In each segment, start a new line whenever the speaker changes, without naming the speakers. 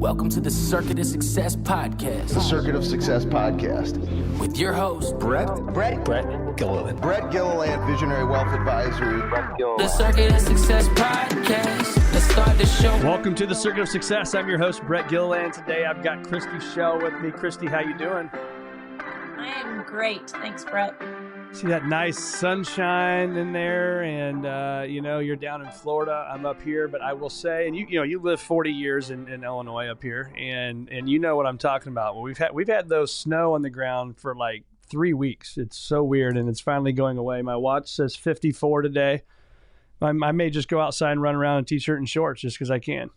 Welcome to the Circuit of Success Podcast.
The Circuit of Success Podcast.
With your host,
Brett
Gilliland.
Brett Gilliland, Visionary Wealth Advisory.
The Circuit of Success Podcast. Let's start the show.
Welcome to the Circuit of Success. I'm your host, Brett Gilliland. Today I've got Kristy Shell with me. Kristy, how you doing?
I am great. Thanks, Brett.
See that nice sunshine in there, and you're down in Florida. I'm up here, but I will say, and you live 40 years in Illinois up here, and you know what I'm talking about. Well, we've had those snow on the ground for like 3 weeks. It's so weird, and it's finally going away. My watch says 54 today. I may just go outside and run around in t-shirt and shorts just because I can.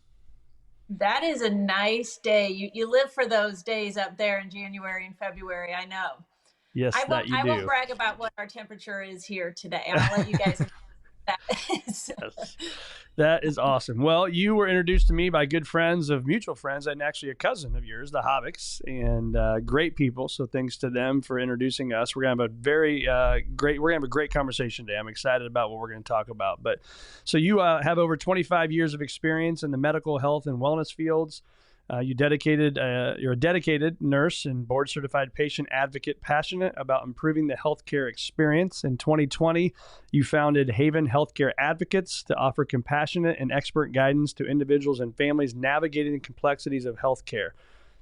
That is a nice day. You live for those days up there in January and February. I know.
Yes,
I won't brag about what our temperature is here today. I'll let you guys know what that is.
Yes. That is awesome. Well, you were introduced to me by good friends of mutual friends and actually a cousin of yours, the Hobbicks, and great people. So thanks to them for introducing us. We're going to have a great conversation today. I'm excited about what we're going to talk about. But so you have over 25 years of experience in the medical, health, and wellness fields. You're a dedicated nurse and board certified patient advocate, passionate about improving the healthcare experience. In 2020, you founded Haven Healthcare Advocates to offer compassionate and expert guidance to individuals and families navigating the complexities of healthcare.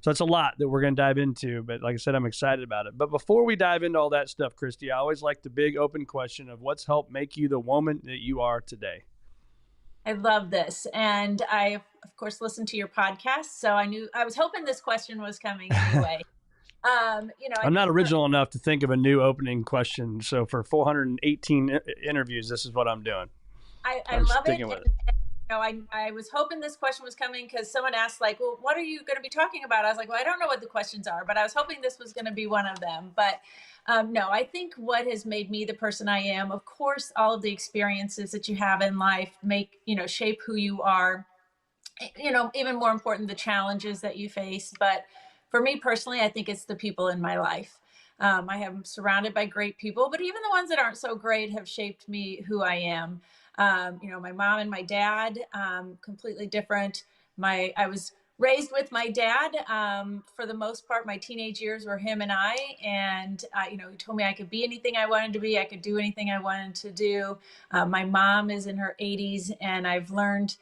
So that's a lot that we're going to dive into, but like I said, I'm excited about it. But before we dive into all that stuff, Kristy, I always like the big open question of what's helped make you the woman that you are today.
I love this. And I, of course, listened to your podcast. So I was hoping this question was coming anyway.
I'm not original enough to think of a new opening question. So for 418 interviews, this is what I'm doing.
I love it. I was hoping this question was coming because someone asked, like, well, what are you going to be talking about? I was like, well, I don't know what the questions are, but I was hoping this was going to be one of them. But no, I think what has made me the person I am, of course, all of the experiences that you have in life shape who you are, even more important, the challenges that you face. But for me personally, I think it's the people in my life. I am surrounded by great people, but even the ones that aren't so great have shaped me who I am. My mom and my dad, completely different. I was raised with my dad. For the most part, my teenage years were him and I, and, he told me I could be anything I wanted to be. I could do anything I wanted to do. My mom is in her 80s, and I've learned,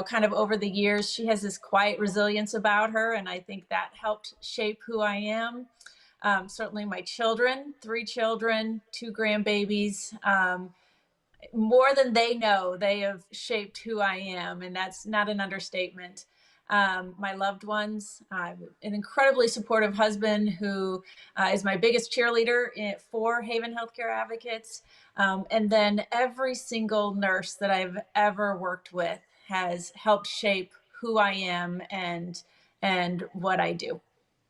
kind of over the years, she has this quiet resilience about her. And I think that helped shape who I am. Certainly my children, 3 children, 2 grandbabies, more than they know, they have shaped who I am. And that's not an understatement. My loved ones, an incredibly supportive husband who is my biggest cheerleader for Haven Healthcare Advocates. And then every single nurse that I've ever worked with has helped shape who I am and what I do.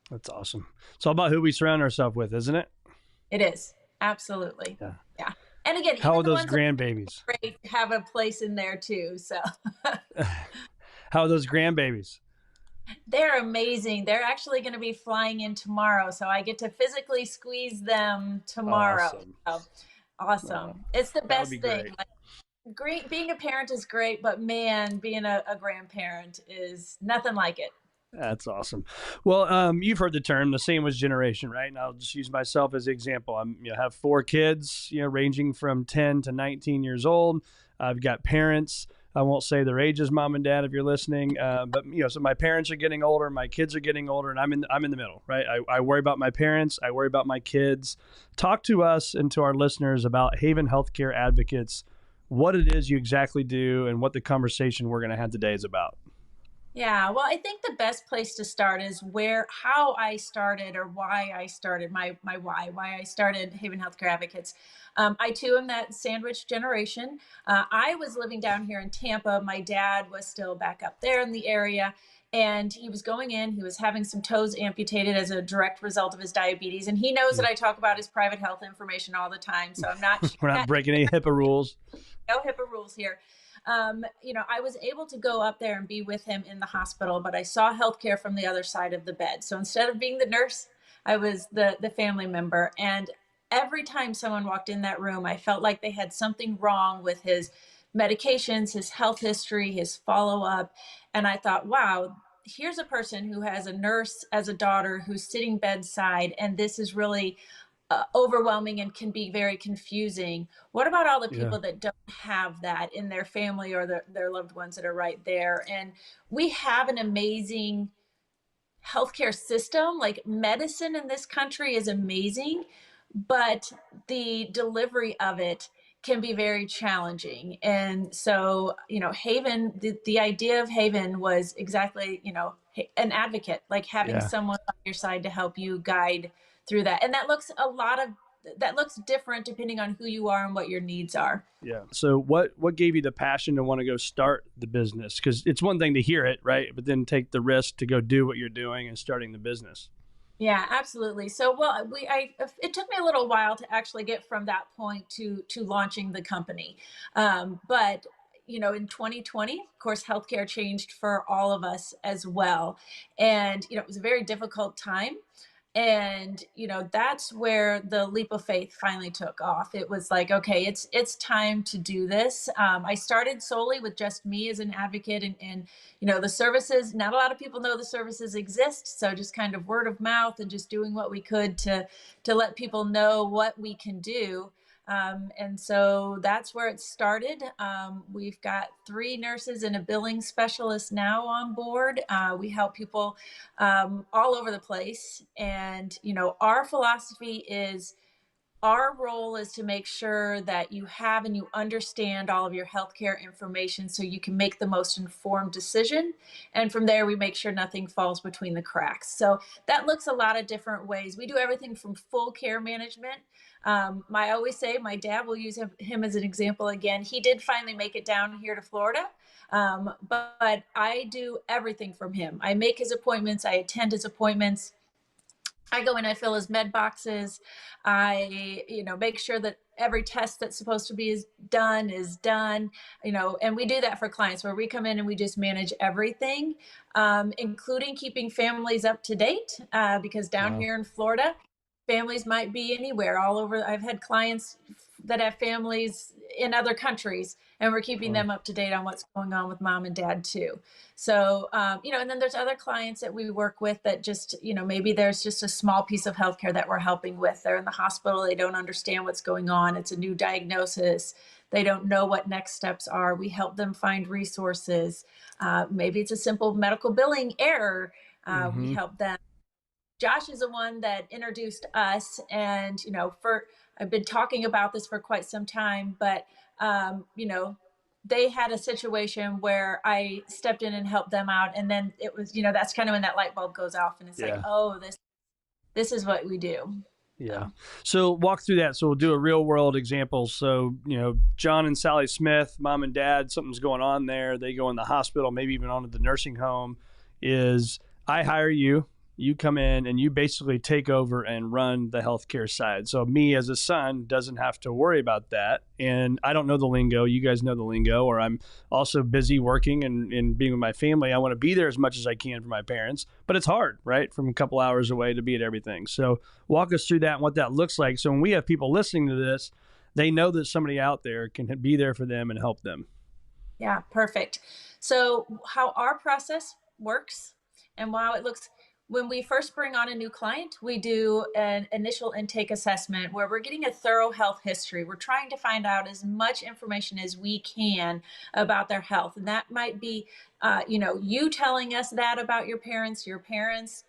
That's
awesome. It's all about who we surround ourselves with, isn't it?
It is. Absolutely. Yeah. And again,
how are those grandbabies?
Have a place in there too. So
how are those grandbabiys?
They're amazing. They're actually going to be flying in tomorrow. So I get to physically squeeze them tomorrow. Awesome. Wow. It's the best thing. Great. Being a parent is great, but man, being a grandparent is nothing like it.
That's awesome. Well, you've heard the term, the sandwich generation, right? And I'll just use myself as an example. I have 4 kids, ranging from 10 to 19 years old. I've got parents. I won't say their ages, mom and dad, if you're listening. But so my parents are getting older, my kids are getting older, and I'm in the middle, right? I worry about my parents. I worry about my kids. Talk to us and to our listeners about Haven Healthcare Advocates, what it is you exactly do, and what the conversation we're going to have today is about.
Yeah, well, I think the best place to start is how I started, or why I started, why I started Haven Healthcare Advocates. I too am that sandwich generation. I was living down here in Tampa. My dad was still back up there in the area, and he was going in. He was having some toes amputated as a direct result of his diabetes. And he knows that I talk about his private health information all the time. So I'm not.
We're not breaking any HIPAA rules.
No HIPAA rules here. I was able to go up there and be with him in the hospital, but I saw healthcare from the other side of the bed. So instead of being the nurse, I was the family member. And every time someone walked in that room, I felt like they had something wrong with his medications, his health history, his follow-up. And I thought, wow, here's a person who has a nurse as a daughter who's sitting bedside, and this is really overwhelming and can be very confusing. What about all the
Yeah.
people that don't have that in their family or their loved ones that are right there? And we have an amazing healthcare system. Like, medicine in this country is amazing, but the delivery of it can be very challenging. And so, Haven, the idea of Haven was exactly, an advocate, like having
Yeah.
someone on your side to help you guide through that. And that looks different depending on who you are and what your needs are.
Yeah. So what gave you the passion to want to go start the business? Because it's one thing to hear it, right? But then take the risk to go do what you're doing and starting the business.
Yeah, absolutely. So, well, it took me a little while to actually get from that point to launching the company. But in 2020, of course, healthcare changed for all of us as well, and it was a very difficult time. And that's where the leap of faith finally took off. It was like, okay, it's time to do this. I started solely with just me as an advocate, and the services, not a lot of people know the services exist, so just kind of word of mouth and just doing what we could to let people know what we can do. And so that's where it started. We've got 3 nurses and a billing specialist now on board. We help people all over the place. And, our philosophy is, our role is to make sure that you have and you understand all of your healthcare information so you can make the most informed decision. And from there, we make sure nothing falls between the cracks. So that looks a lot of different ways. We do everything from full care management. I always say, my dad, will use him as an example again. He did finally make it down here to Florida. But I do everything from him. I make his appointments. I attend his appointments. I go in, I fill his med boxes. I, make sure that every test that's supposed to be is done, and we do that for clients where we come in and we just manage everything, including keeping families up to date, because down
Wow.
here in Florida, families might be anywhere, all over. I've had clients that have families in other countries, and we're keeping them up to date on what's going on with mom and dad too. So, and then there's other clients that we work with that just, maybe there's just a small piece of healthcare that we're helping with. They're in the hospital. They don't understand what's going on. It's a new diagnosis. They don't know what next steps are. We help them find resources. Maybe it's a simple medical billing error. We help them. Josh is the one that introduced us, and I've been talking about this for quite some time, but they had a situation where I stepped in and helped them out, and then it was, that's kind of when that light bulb goes off, and it's like, oh, this is what we do.
Yeah. So walk through that. So we'll do a real world example. So, John and Sally Smith, mom and dad, something's going on there. They go in the hospital, maybe even onto the nursing home. I hire you. You come in and you basically take over and run the healthcare side. So me as a son doesn't have to worry about that. And I don't know the lingo. You guys know the lingo, or I'm also busy working and being with my family. I want to be there as much as I can for my parents, but it's hard, right? From a couple hours away to be at everything. So walk us through that and what that looks like. So when we have people listening to this, they know that somebody out there can be there for them and help them.
Yeah, perfect. So how our process works and how it looks: when we first bring on a new client, we do an initial intake assessment where we're getting a thorough health history. We're trying to find out as much information as we can about their health. And that might be, you telling us that about your parents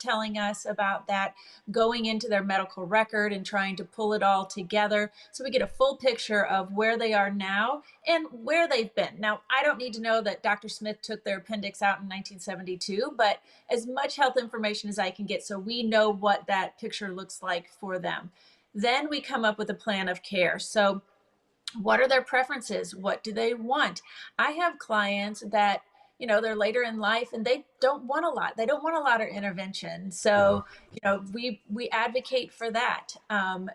telling us about that, going into their medical record and trying to pull it all together so we get a full picture of where they are now and where they've been. Now, I don't need to know that Dr. Smith took their appendix out in 1972, but as much health information as I can get so we know what that picture looks like for them. Then we come up with a plan of care. So what are their preferences? What do they want? I have clients that, they're later in life and they don't want a lot. They don't want a lot of intervention. So, we advocate for that. I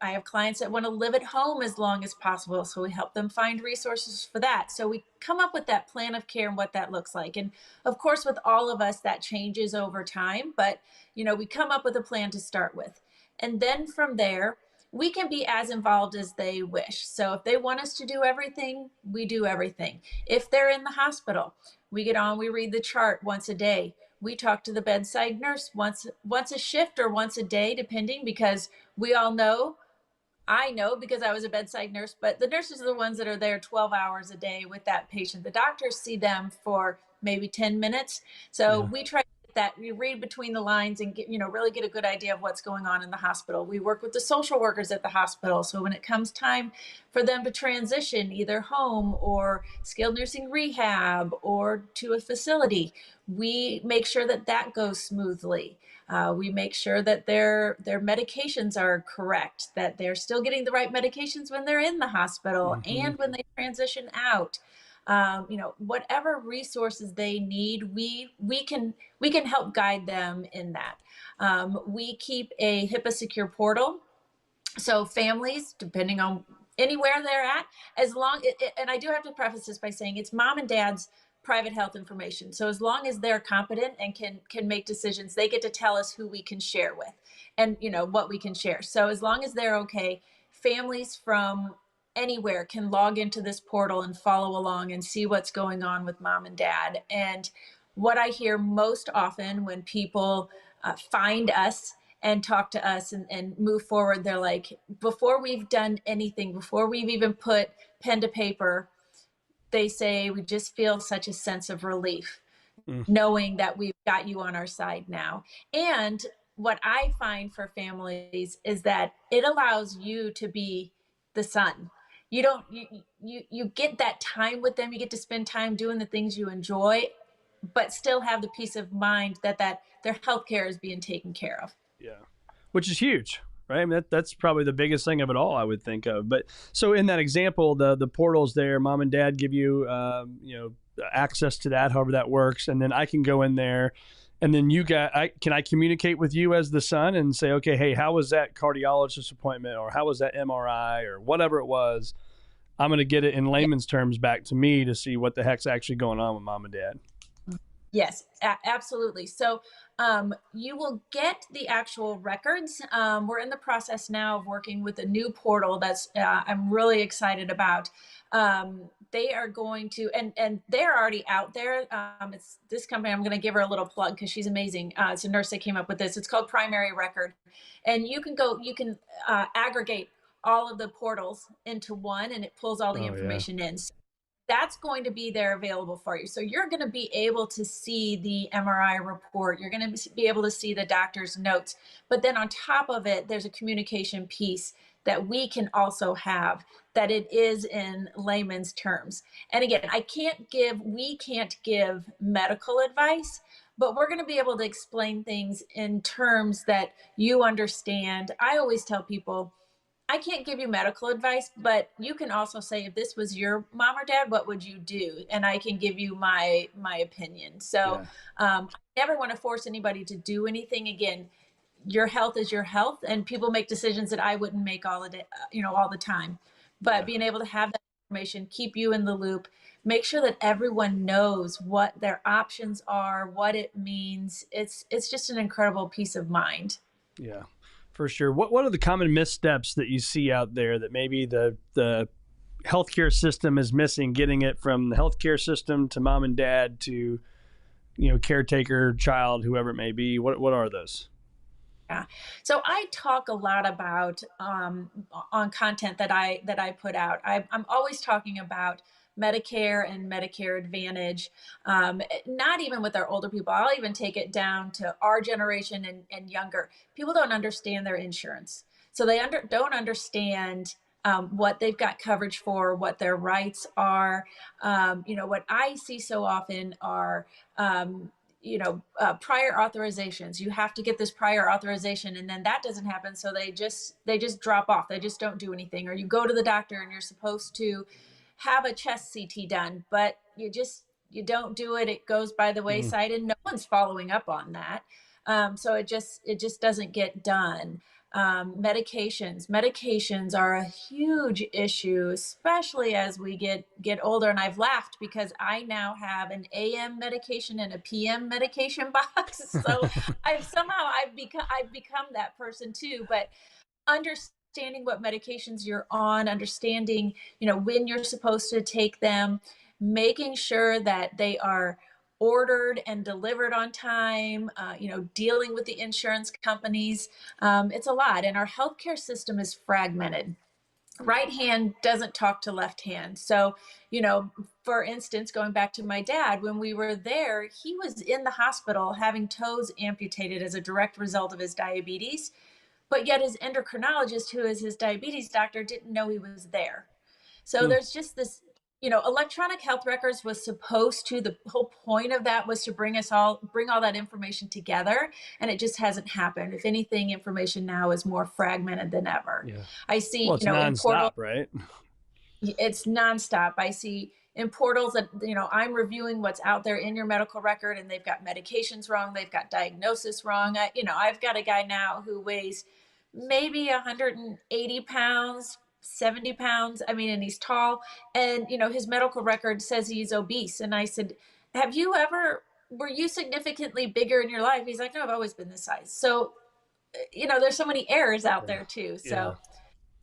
have clients that want to live at home as long as possible. So we help them find resources for that. So we come up with that plan of care and what that looks like. And of course, with all of us, that changes over time, but, we come up with a plan to start with. And then from there, we can be as involved as they wish. So if they want us to do everything, we do everything. If they're in the hospital, we get on, we read the chart once a day. we talk to the bedside nurse once a shift or once a day, depending, because we all know, I know because I was a bedside nurse, but the nurses are the ones that are there 12 hours a day with that patient. The doctors see them for maybe 10 minutes. So we try that we read between the lines and get, really get a good idea of what's going on in the hospital. We work with the social workers at the hospital. So when it comes time for them to transition either home or skilled nursing rehab or to a facility, we make sure that that goes smoothly. We make sure that their medications are correct, that they're still getting the right medications when they're in the hospital and when they transition out. Whatever resources they need, we can help guide them in that. We keep a HIPAA secure portal, so families, depending on anywhere they're at, as long, and I do have to preface this by saying it's mom and dad's private health information. So as long as they're competent and can make decisions, they get to tell us who we can share with and what we can share. So as long as they're okay, families from anywhere can log into this portal and follow along and see what's going on with mom and dad. And what I hear most often when people find us and talk to us and move forward, they're like, before we've done anything, before we've even put pen to paper, they say, we just feel such a sense of relief knowing that we've got you on our side now. And what I find for families is that it allows you to be the son. You don't, you get that time with them. You get to spend time doing the things you enjoy, but still have the peace of mind that their healthcare is being taken care of.
Yeah. Which is huge, right? I mean, that's probably the biggest thing of it all, I would think of. But so in that example, the portal's there, mom and dad give you, access to that, however that works. And then I can go in there and then can I communicate with you as the son and say, okay, hey, how was that cardiologist appointment, or how was that MRI, or whatever it was? I'm going to get it in layman's terms back to me to see what the heck's actually going on with mom and dad.
Yes, absolutely. So you will get the actual records. We're in the process now of working with a new portal that's I'm really excited about. They are going to, and they're already out there. It's this company. I'm going to give her a little plug because she's amazing. It's a nurse that came up with this. It's called Primary Record, and you can aggregate all of the portals into one, and it pulls all the information in. So that's going to be there available for you. So you're going to be able to see the MRI report. You're going to be able to see the doctor's notes. But then on top of it, there's a communication piece that we can also have, that it is in layman's terms. And again, we can't give medical advice, but we're going to be able to explain things in terms that you understand. I always tell people, I can't give you medical advice, but you can also say, if this was your mom or dad, what would you do? And I can give you my opinion. So I never want to force anybody to do anything. Again, your health is your health, and people make decisions that I wouldn't make all the day, all the time. But being able to have that information, keep you in the loop, make sure that everyone knows what their options are, what it means. It's just an incredible peace of mind.
Yeah. For sure. What are the common missteps that you see out there that maybe the healthcare system is missing, getting it from the healthcare system to mom and dad to, caretaker, child, whoever it may be? What are those?
Yeah. So I talk a lot about on content that I put out. I'm always talking about Medicare and Medicare Advantage, not even with our older people. I'll even take it down to our generation and younger. People don't understand their insurance. So they don't understand what they've got coverage for, what their rights are. What I see so often are prior authorizations. You have to get this prior authorization, and then that doesn't happen. So they just drop off. They just don't do anything. Or you go to the doctor and you're supposed to have a chest CT done, but you don't do it. It goes by the wayside, and no one's following up on that. So it just doesn't get done. Medications are a huge issue, especially as we get older. And I've laughed because I now have an AM medication and a PM medication box. So I've become that person too. But understanding what medications you're on, understanding, when you're supposed to take them, making sure that they are ordered and delivered on time, dealing with the insurance companies. It's a lot. And our healthcare system is fragmented. Right hand doesn't talk to left hand. So, for instance, going back to my dad, when we were there, he was in the hospital having toes amputated as a direct result of his diabetes. But yet his endocrinologist, who is his diabetes doctor, didn't know he was there. So there's just this, electronic health records was supposed to, the whole point of that was to bring all that information together. And it just hasn't happened. If anything, information now is more fragmented than ever.
Yeah.
I see,
Well, it's nonstop, right?
It's nonstop. I see in portals that, I'm reviewing what's out there in your medical record, and they've got medications wrong. They've got diagnosis wrong. I've got a guy now who weighs maybe 180 pounds, 70 pounds. And he's tall, and, his medical record says he's obese. And I said, were you significantly bigger in your life? He's like, no, I've always been this size. So, there's so many errors out there too. So
Yeah.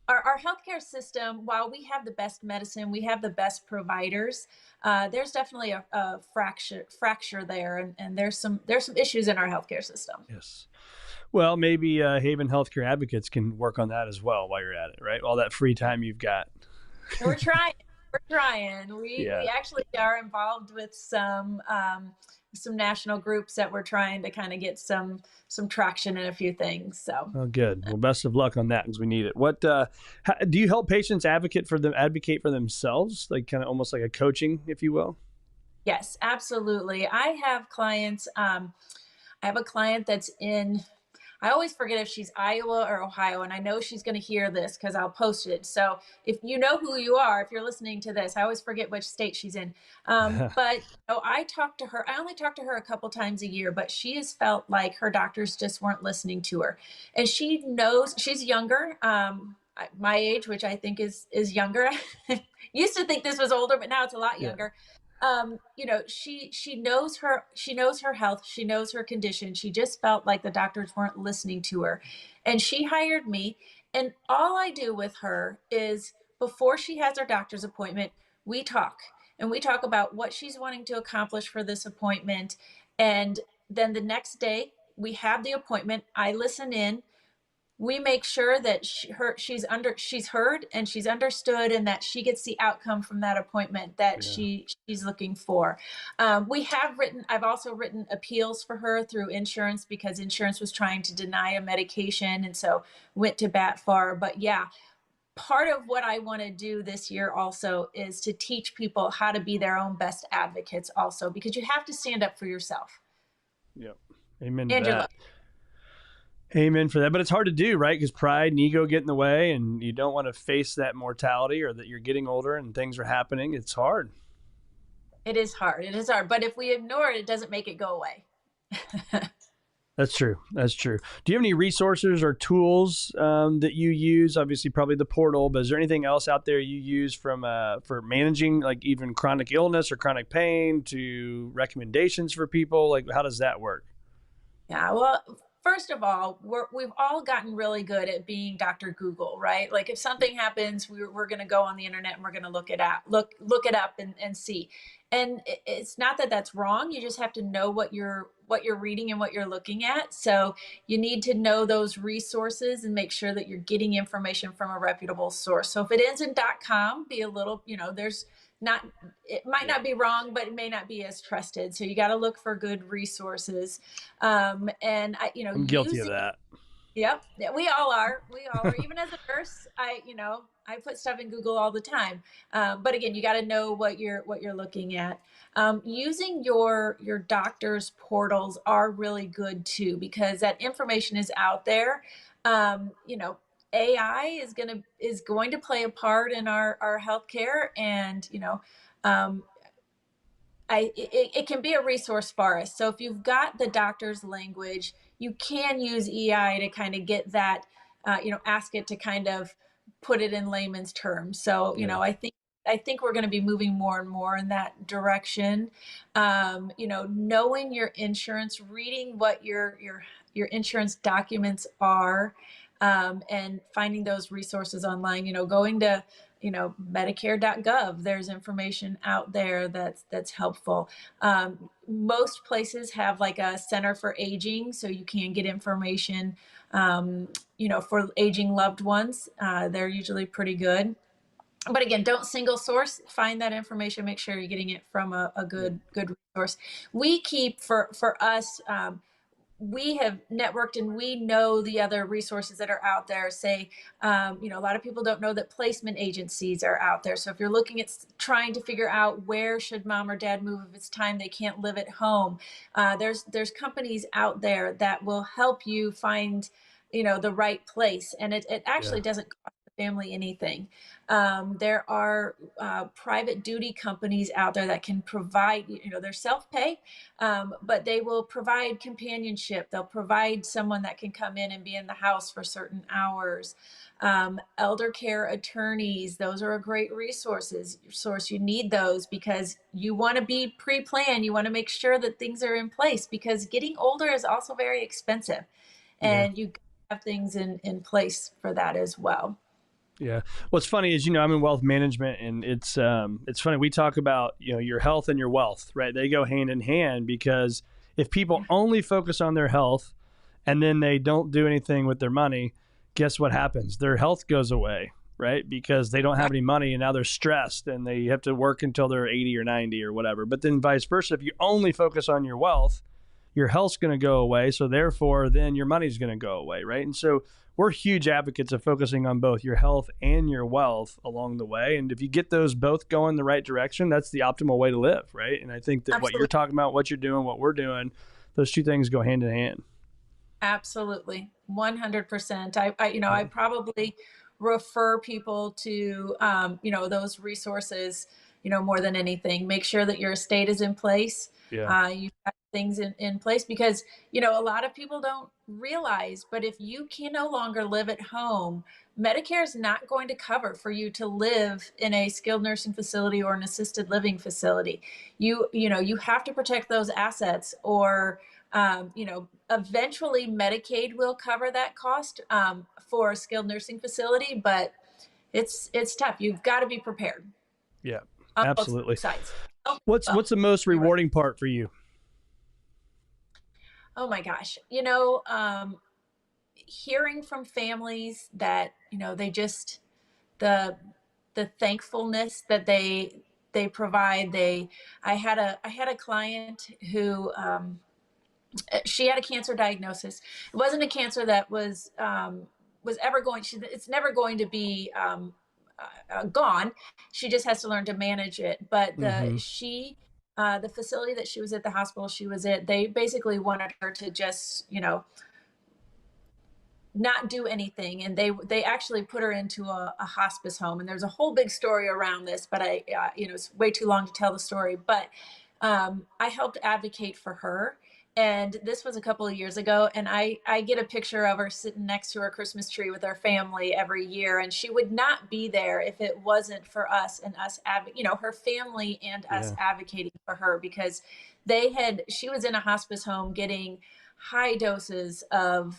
Our healthcare system, while we have the best medicine, we have the best providers, there's definitely a fracture there. And there's some issues in our healthcare system.
Yes. Well, maybe Haven Healthcare Advocates can work on that as well while you're at it, right? All that free time you've got.
We're trying. We actually are involved with some national groups that we're trying to kind of get some traction in a few things. So.
Oh, good. Well, best of luck on that because we need it. What do you help patients advocate for themselves, like kind of almost like a coaching, if you will?
Yes, absolutely. I have clients. I have a client that's in, I always forget if she's Iowa or Ohio, and I know she's going to hear this because I'll post it. So if you know who you are, if you're listening to this, I always forget which state she's in. But I only talk to her a couple times a year, but she has felt like her doctors just weren't listening to her. And she knows she's younger, my age, which I think is younger. Used to think this was older, but now it's a lot younger. She knows her health. She knows her condition. She just felt like the doctors weren't listening to her. And she hired me. And all I do with her is before she has her doctor's appointment, we talk about what she's wanting to accomplish for this appointment. And then the next day we have the appointment. I listen in. We make sure that she's heard and she's understood, and that she gets the outcome from that appointment that she's looking for. I've also written appeals for her through insurance because insurance was trying to deny a medication, and so went to bat for her. But yeah, part of what I want to do this year also is to teach people how to be their own best advocates also, because you have to stand up for yourself.
Yep. Amen to
and
that. Amen for that. But it's hard to do, right? Because pride and ego get in the way, and you don't want to face that mortality or that you're getting older and things are happening. It's hard.
It is hard. But if we ignore it, it doesn't make it go away.
That's true. Do you have any resources or tools that you use? Obviously, probably the portal, but is there anything else out there you use for managing like even chronic illness or chronic pain to recommendations for people? Like, how does that work?
Yeah, well, first of all, we've all gotten really good at being Dr. Google, right? Like if something happens, we're going to go on the internet and we're going to look it up and see. And it's not that that's wrong. You just have to know what you're reading and what you're looking at. So you need to know those resources and make sure that you're getting information from a reputable source. So if it ends in .com, be a little, it might not be wrong, but it may not be as trusted. So you got to look for good resources. I'm
guilty of that.
Yep. Yeah, we all are. Even as a nurse, I put stuff in Google all the time. But again, you got to know what you're looking at. Using your doctor's portals are really good too, because that information is out there. AI is going to play a part in our healthcare, and it can be a resource for us. So if you've got the doctor's language, you can use EI to kind of get that, ask it to kind of put it in layman's terms. So, I think we're going to be moving more and more in that direction. Knowing your insurance, reading what your insurance documents are, and finding those resources online, going to Medicare.gov, there's information out there that's helpful. Most places have like a center for aging, so you can get information, for aging loved ones. They're usually pretty good. But again, don't single source. Find that information. Make sure you're getting it from a good resource. We keep for us. We have networked and we know the other resources that are out there. Say, a lot of people don't know that placement agencies are out there. So if you're looking at trying to figure out where should mom or dad move if it's time they can't live at home, there's companies out there that will help you find, the right place. And it actually doesn't cost the family anything. There are private duty companies out there that can provide, they're self-pay, but they will provide companionship. They'll provide someone that can come in and be in the house for certain hours. Elder care attorneys, those are a great source. You need those because you want to be pre-planned. You want to make sure that things are in place because getting older is also very expensive, and you have things in place for that as well.
Yeah. What's funny is, I'm in wealth management, and it's funny. We talk about, your health and your wealth, right? They go hand in hand because if people only focus on their health and then they don't do anything with their money, guess what happens? Their health goes away, right? Because they don't have any money and now they're stressed and they have to work until they're 80 or 90 or whatever. But then vice versa, if you only focus on your wealth, your health's going to go away. So therefore, then your money's going to go away, right? And so we're huge advocates of focusing on both your health and your wealth along the way. And if you get those both going the right direction, that's the optimal way to live, right? And I think that what you're talking about, what you're doing, what we're doing, those two things go hand in hand.
Absolutely. 100%. I probably refer people to, those resources, more than anything. Make sure that your estate is in place.
Yeah.
You've got things in place because, a lot of people don't realize, but if you can no longer live at home, Medicare is not going to cover for you to live in a skilled nursing facility or an assisted living facility. You have to protect those assets or, eventually Medicaid will cover that cost for a skilled nursing facility, but it's tough. You've got to be prepared.
Yeah, absolutely.
Sides.
What's the most rewarding part for you?
Oh my gosh. Hearing from families that, they just, the thankfulness that they provide. I had a client who, she had a cancer diagnosis. It wasn't a cancer that was ever going, it's never going to be, gone. She just has to learn to manage it. But the facility that she was at, the hospital she was at, they basically wanted her to just, not do anything. And they actually put her into a hospice home. And there's a whole big story around this, but it's way too long to tell the story. But I helped advocate for her. And this was a couple of years ago. And I get a picture of her sitting next to her Christmas tree with her family every year. And she would not be there if it wasn't for us and us, her family and us advocating for her because she was in a hospice home getting high doses of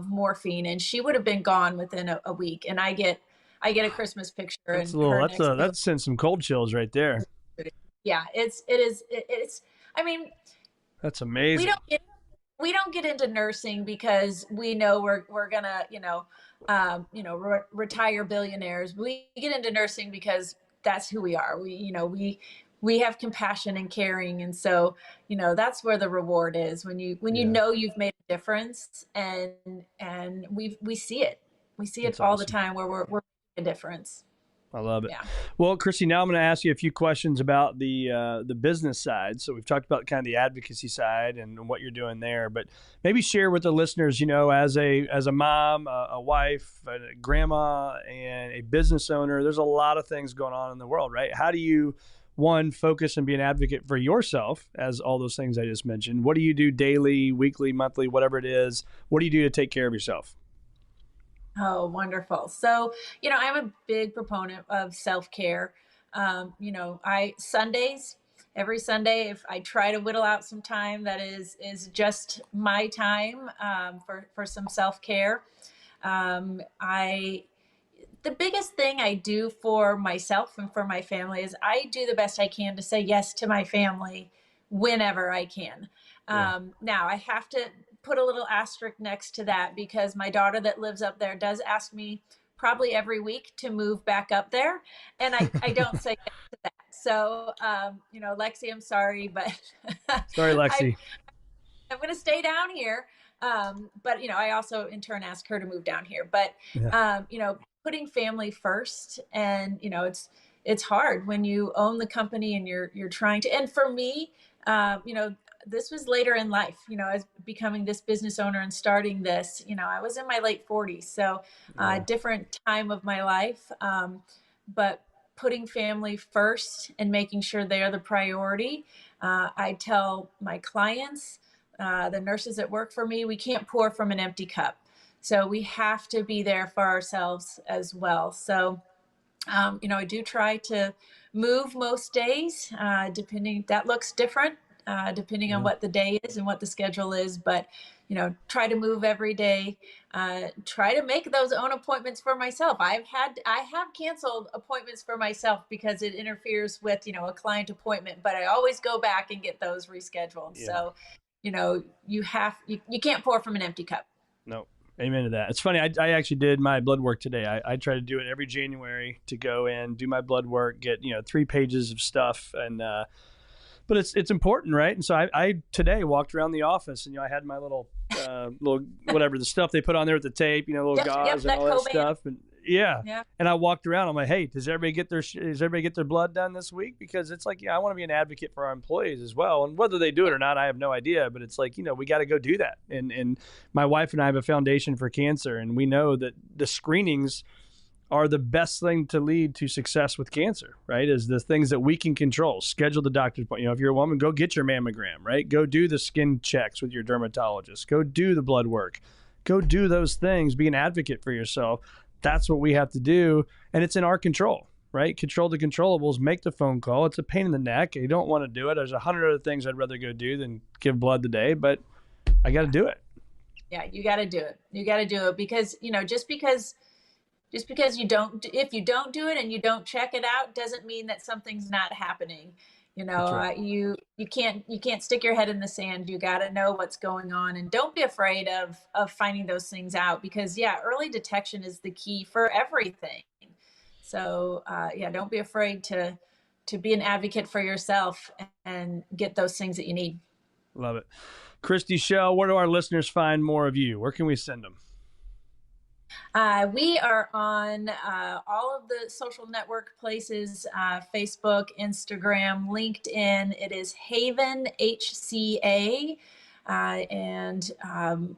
morphine, and she would have been gone within a week. And I get a Christmas picture.
That sent some cold chills right there.
Yeah, it is. I mean,
that's amazing.
We don't get into nursing because we know we're gonna, retire billionaires. We get into nursing because that's who we are. We have compassion and caring. And so, that's where the reward is when you know you've made a difference and we see it. We see it all the time where we're making a difference.
I love it.
Yeah.
Well, Kristy, now I'm going to ask you a few questions about the business side. So we've talked about kind of the advocacy side and what you're doing there, but maybe share with the listeners, as a mom, a wife, a grandma, and a business owner, there's a lot of things going on in the world, right? How do you, one, focus and be an advocate for yourself as all those things I just mentioned? What do you do daily, weekly, monthly, whatever it is? What do you do to take care of yourself?
Oh, wonderful. So, I'm a big proponent of self-care. Every Sunday, if I try to whittle out some time that is just my time for some self-care. the biggest thing I do for myself and for my family is I do the best I can to say yes to my family whenever I can. Now I have to put a little asterisk next to that because my daughter that lives up there does ask me probably every week to move back up there. And I don't say yes to that. So, Lexi, I'm sorry, but
sorry, Lexi.
I'm going to stay down here. But, I also in turn ask her to move down here, but, putting family first and, it's hard when you own the company and you're trying to, and for me, this was later in life, as becoming this business owner and starting this, I was in my late 40s. So different time of my life. But putting family first and making sure they're the priority. I tell my clients, the nurses that work for me, we can't pour from an empty cup. So we have to be there for ourselves as well. So, I do try to move most days, depending, that looks different, depending on what the day is and what the schedule is, but, try to move every day, try to make those own appointments for myself. I have canceled appointments for myself because it interferes with, a client appointment, but I always go back and get those rescheduled. Yeah. So, you can't pour from an empty cup.
No. Amen to that. It's funny. I actually did my blood work today. I try to do it every January to go in, do my blood work, get 3 pages of stuff, and but it's important, right? And so I today walked around the office, and I had my little whatever the stuff they put on there with the tape, little gauze and all that stuff, and and I walked around. I'm like, hey, does everybody get their blood done this week? Because it's like, I want to be an advocate for our employees as well, and whether they do it or not, I have no idea. But it's like, we got to go do that. And my wife and I have a foundation for cancer, and we know that the screenings are the best thing to lead to success with cancer, right? Is the things that we can control. Schedule the doctor's appointment. If you're a woman, go get your mammogram, right? Go do the skin checks with your dermatologist. Go do the blood work. Go do those things. Be an advocate for yourself. That's what we have to do. And it's in our control, right? Control the controllables, make the phone call. It's a pain in the neck. You don't want to do it. There's 100 other things I'd rather go do than give blood today, but I got to do it.
Yeah, you got to do it. You got to do it because, just because if you don't do it and you don't check it out, doesn't mean that something's not happening. Right. You can't stick your head in the sand. You got to know what's going on, and don't be afraid of finding those things out because early detection is the key for everything. So don't be afraid to be an advocate for yourself and get those things that you need.
Love it. Kristy Shell, where do our listeners find more of you? Where can we send them?
We are on all of the social network places, Facebook, Instagram, LinkedIn. It is Haven HCA. And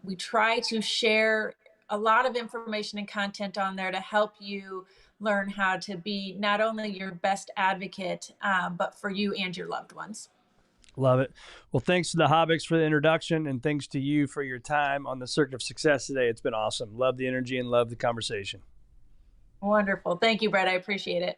we try to share a lot of information and content on there to help you learn how to be not only your best advocate, but for you and your loved ones.
Love it. Well, thanks to the Hobbicks for the introduction, and thanks to you for your time on the Circuit of Success today. It's been awesome. Love the energy and love the conversation.
Wonderful. Thank you, Brett. I appreciate it.